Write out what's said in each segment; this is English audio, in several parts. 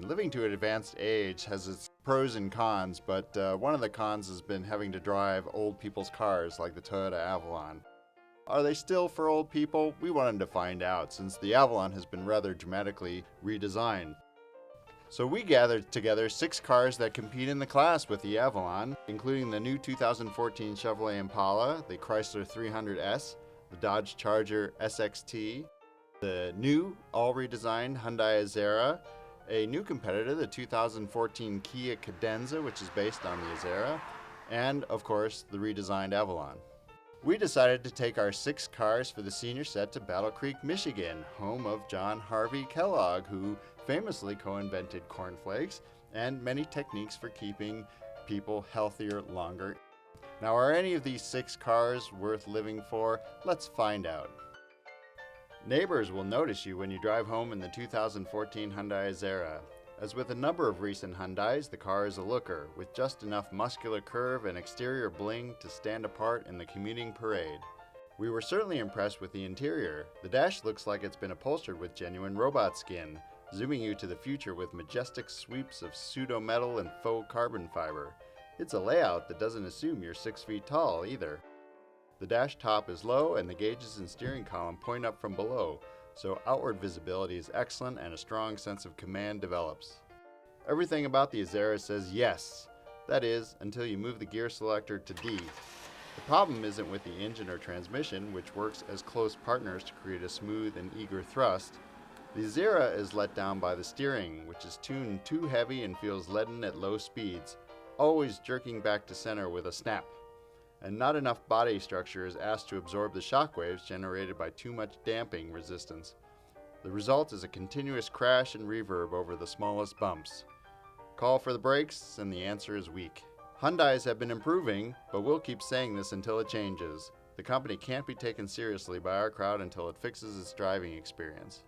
Living to an advanced age has its pros and cons, but one of the cons has been having to drive old people's cars like the Toyota Avalon. Are they still for old people? We wanted to find out, since the Avalon has been rather dramatically redesigned. So we gathered together 6 cars that compete in the class with the Avalon, including the new 2014 Chevrolet Impala, the Chrysler 300S, the Dodge Charger SXT, the new, all-redesigned Hyundai Azera, a new competitor, the 2014 Kia Cadenza, which is based on the Azera, and, of course, the redesigned Avalon. We decided to take our 6 cars for the senior set to Battle Creek, Michigan, home of John Harvey Kellogg, who famously co-invented cornflakes and many techniques for keeping people healthier longer. Now, are any of these 6 cars worth living for? Let's find out. Neighbors will notice you when you drive home in the 2014 Hyundai Azera. As with a number of recent Hyundais, the car is a looker, with just enough muscular curve and exterior bling to stand apart in the commuting parade. We were certainly impressed with the interior. The dash looks like it's been upholstered with genuine robot skin, zooming you to the future with majestic sweeps of pseudo-metal and faux carbon fiber. It's a layout that doesn't assume you're 6 feet tall either. The dash top is low and the gauges and steering column point up from below, so outward visibility is excellent and a strong sense of command develops. Everything about the Azera says yes, that is, until you move the gear selector to D. The problem isn't with the engine or transmission, which works as close partners to create a smooth and eager thrust. The Azera is let down by the steering, which is tuned too heavy and feels leaden at low speeds, always jerking back to center with a snap. And not enough body structure is asked to absorb the shockwaves generated by too much damping resistance. The result is a continuous crash and reverb over the smallest bumps. Call for the brakes, and the answer is weak. Hyundais have been improving, but we'll keep saying this until it changes. The company can't be taken seriously by our crowd until it fixes its driving experience.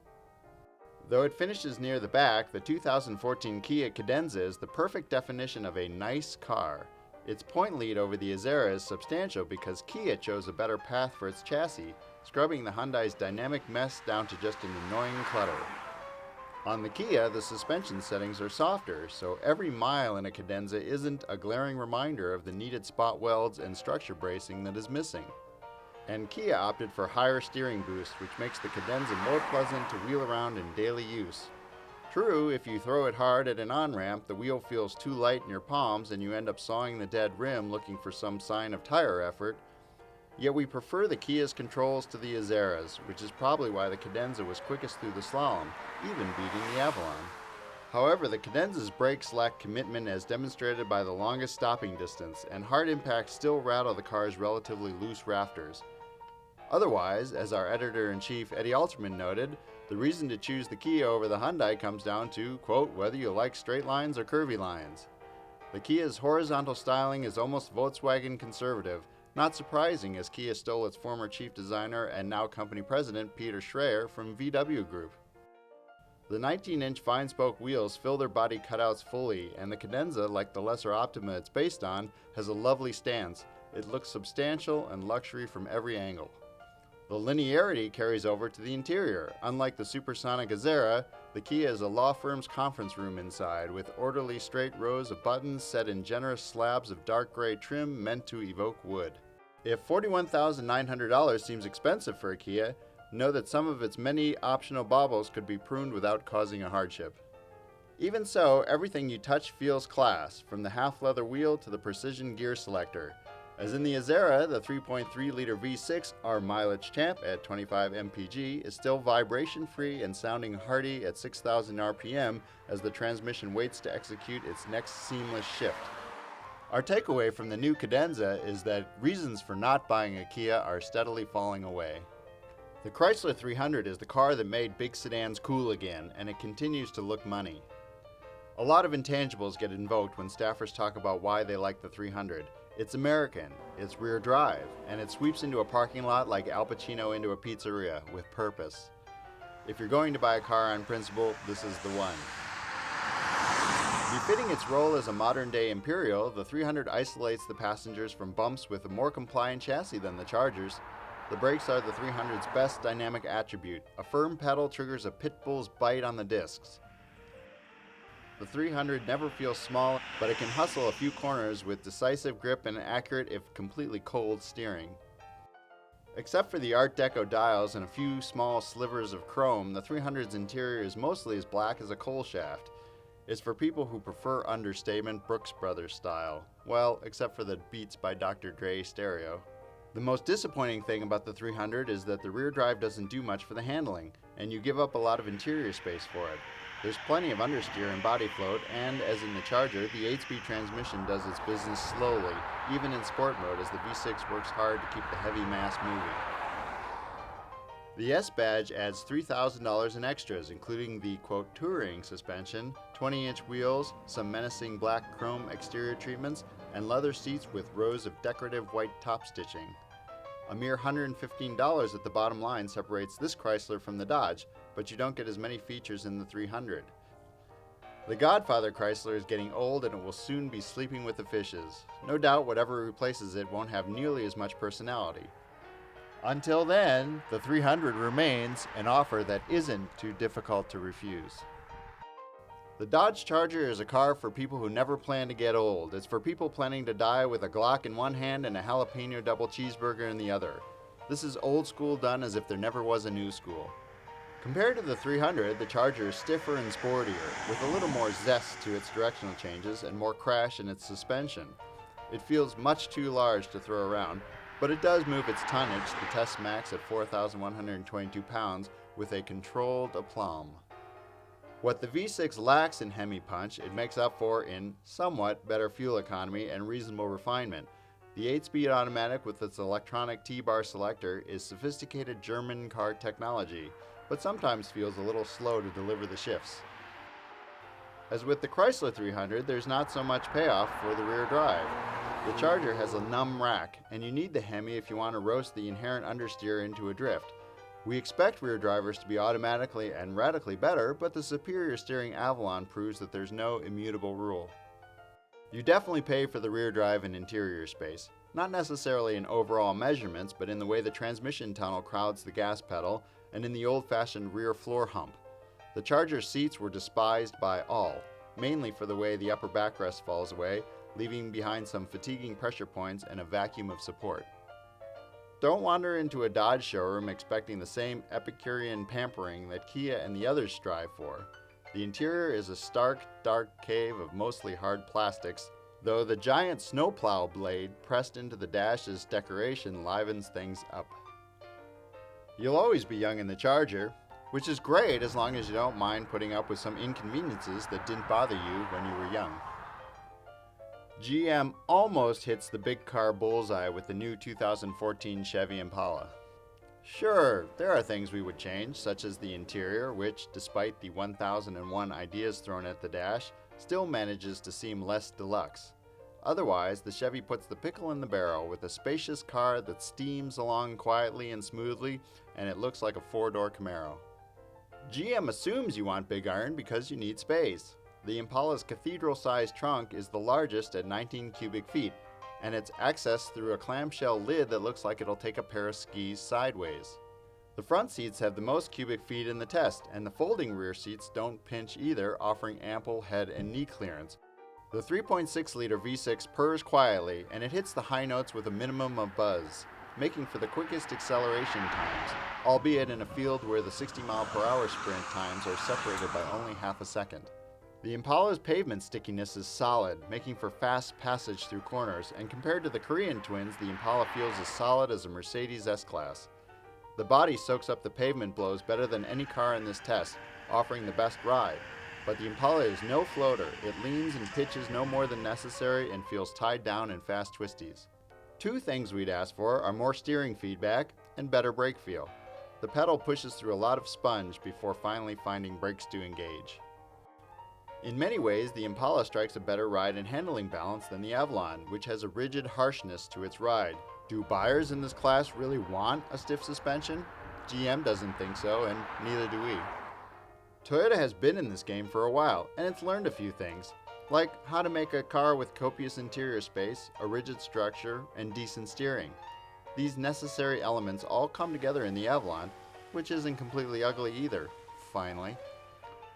Though it finishes near the back, the 2014 Kia Cadenza is the perfect definition of a nice car. Its point lead over the Azera is substantial because Kia chose a better path for its chassis, scrubbing the Hyundai's dynamic mess down to just an annoying clutter. On the Kia, the suspension settings are softer, so every mile in a Cadenza isn't a glaring reminder of the needed spot welds and structure bracing that is missing. And Kia opted for higher steering boost, which makes the Cadenza more pleasant to wheel around in daily use. True, if you throw it hard at an on-ramp, the wheel feels too light in your palms and you end up sawing the dead rim looking for some sign of tire effort. Yet we prefer the Kia's controls to the Azera's, which is probably why the Cadenza was quickest through the slalom, even beating the Avalon. However, the Cadenza's brakes lack commitment as demonstrated by the longest stopping distance, and hard impacts still rattle the car's relatively loose rafters. Otherwise, as our editor-in-chief Eddie Alterman noted, the reason to choose the Kia over the Hyundai comes down to, quote, whether you like straight lines or curvy lines. The Kia's horizontal styling is almost Volkswagen conservative, not surprising as Kia stole its former chief designer and now company president Peter Schreier from VW Group. The 19-inch fine-spoke wheels fill their body cutouts fully, and the Cadenza, like the lesser Optima it's based on, has a lovely stance. It looks substantial and luxury from every angle. The linearity carries over to the interior. Unlike the supersonic Azera, the Kia is a law firm's conference room inside, with orderly straight rows of buttons set in generous slabs of dark gray trim meant to evoke wood. If $41,900 seems expensive for a Kia, know that some of its many optional baubles could be pruned without causing a hardship. Even so, everything you touch feels class, from the half-leather wheel to the precision gear selector. As in the Azera, the 3.3-liter V6, our mileage champ at 25 mpg, is still vibration-free and sounding hearty at 6,000 RPM as the transmission waits to execute its next seamless shift. Our takeaway from the new Cadenza is that reasons for not buying a Kia are steadily falling away. The Chrysler 300 is the car that made big sedans cool again, and it continues to look money. A lot of intangibles get invoked when staffers talk about why they like the 300. It's American, it's rear drive, and it sweeps into a parking lot like Al Pacino into a pizzeria, with purpose. If you're going to buy a car on principle, this is the one. Befitting its role as a modern-day Imperial, the 300 isolates the passengers from bumps with a more compliant chassis than the Chargers. The brakes are the 300's best dynamic attribute. A firm pedal triggers a pit bull's bite on the discs. The 300 never feels small, but it can hustle a few corners with decisive grip and accurate, if completely cold, steering. Except for the Art Deco dials and a few small slivers of chrome, the 300's interior is mostly as black as a coal shaft. It's for people who prefer understatement Brooks Brothers style. Well, except for the Beats by Dr. Dre stereo. The most disappointing thing about the 300 is that the rear drive doesn't do much for the handling, and you give up a lot of interior space for it. There's plenty of understeer and body float, and as in the Charger, the 8-speed transmission does its business slowly, even in sport mode, as the V6 works hard to keep the heavy mass moving. The S badge adds $3,000 in extras, including the, quote, touring suspension, 20-inch wheels, some menacing black chrome exterior treatments, and leather seats with rows of decorative white top stitching. A mere $115 at the bottom line separates this Chrysler from the Dodge, but you don't get as many features in the 300. The Godfather Chrysler is getting old and it will soon be sleeping with the fishes. No doubt whatever replaces it won't have nearly as much personality. Until then, the 300 remains an offer that isn't too difficult to refuse. The Dodge Charger is a car for people who never plan to get old. It's for people planning to die with a Glock in one hand and a jalapeno double cheeseburger in the other. This is old school done as if there never was a new school. Compared to the 300, the Charger is stiffer and sportier, with a little more zest to its directional changes and more crash in its suspension. It feels much too large to throw around, but it does move its tonnage, the test max at 4,122 pounds, with a controlled aplomb. What the V6 lacks in Hemi punch, it makes up for in somewhat better fuel economy and reasonable refinement. The 8-speed automatic with its electronic T-bar selector is sophisticated German car technology, but sometimes feels a little slow to deliver the shifts. As with the Chrysler 300, there's not so much payoff for the rear drive. The Charger has a numb rack, and you need the Hemi if you want to roast the inherent understeer into a drift. We expect rear drivers to be automatically and radically better, but the superior steering Avalon proves that there's no immutable rule. You definitely pay for the rear drive and interior space, not necessarily in overall measurements, but in the way the transmission tunnel crowds the gas pedal and in the old-fashioned rear floor hump. The Charger's seats were despised by all, mainly for the way the upper backrest falls away, leaving behind some fatiguing pressure points and a vacuum of support. Don't wander into a Dodge showroom expecting the same Epicurean pampering that Kia and the others strive for. The interior is a stark, dark cave of mostly hard plastics, though the giant snowplow blade pressed into the dash's decoration livens things up. You'll always be young in the Charger, which is great as long as you don't mind putting up with some inconveniences that didn't bother you when you were young. GM almost hits the big car bullseye with the new 2014 Chevy Impala. Sure, there are things we would change, such as the interior, which, despite the 1001 ideas thrown at the dash, still manages to seem less deluxe. Otherwise, the Chevy puts the pickle in the barrel with a spacious car that steams along quietly and smoothly, and it looks like a four-door Camaro. GM assumes you want big iron because you need space. The Impala's cathedral-sized trunk is the largest at 19 cubic feet, and it's accessed through a clamshell lid that looks like it'll take a pair of skis sideways. The front seats have the most cubic feet in the test, and the folding rear seats don't pinch either, offering ample head and knee clearance. The 3.6-liter V6 purrs quietly, and it hits the high notes with a minimum of buzz, making for the quickest acceleration times, albeit in a field where the 60-mile-per-hour sprint times are separated by only half a second. The Impala's pavement stickiness is solid, making for fast passage through corners, and compared to the Korean twins, the Impala feels as solid as a Mercedes S-Class. The body soaks up the pavement blows better than any car in this test, offering the best ride. But the Impala is no floater. It leans and pitches no more than necessary and feels tied down in fast twisties. Two things we'd ask for are more steering feedback and better brake feel. The pedal pushes through a lot of sponge before finally finding brakes to engage. In many ways, the Impala strikes a better ride and handling balance than the Avalon, which has a rigid harshness to its ride. Do buyers in this class really want a stiff suspension? GM doesn't think so, and neither do we. Toyota has been in this game for a while, and it's learned a few things, like how to make a car with copious interior space, a rigid structure, and decent steering. These necessary elements all come together in the Avalon, which isn't completely ugly either, finally.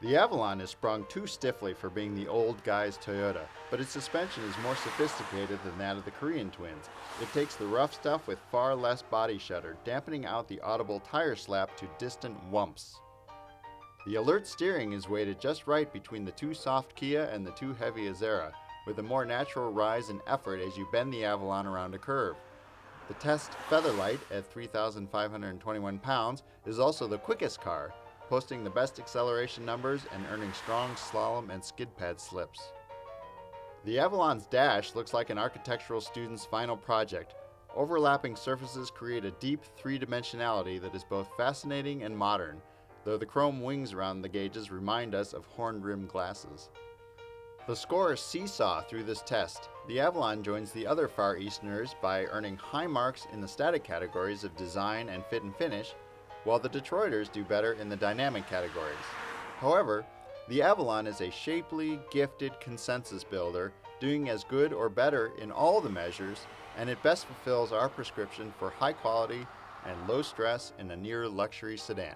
The Avalon is sprung too stiffly for being the old guy's Toyota, but its suspension is more sophisticated than that of the Korean twins. It takes the rough stuff with far less body shudder, dampening out the audible tire slap to distant whumps. The alert steering is weighted just right between the too soft Kia and the too heavy Azera, with a more natural rise in effort as you bend the Avalon around a curve. The test Featherlight at 3,521 pounds is also the quickest car, posting the best acceleration numbers and earning strong slalom and skid pad slips. The Avalon's dash looks like an architectural student's final project. Overlapping surfaces create a deep three-dimensionality that is both fascinating and modern, though the chrome wings around the gauges remind us of horn-rimmed glasses. The scores seesaw through this test. The Avalon joins the other Far Easterners by earning high marks in the static categories of design and fit and finish, while the Detroiters do better in the dynamic categories. However, the Avalon is a shapely, gifted consensus builder, doing as good or better in all the measures, and it best fulfills our prescription for high quality and low stress in a near luxury sedan.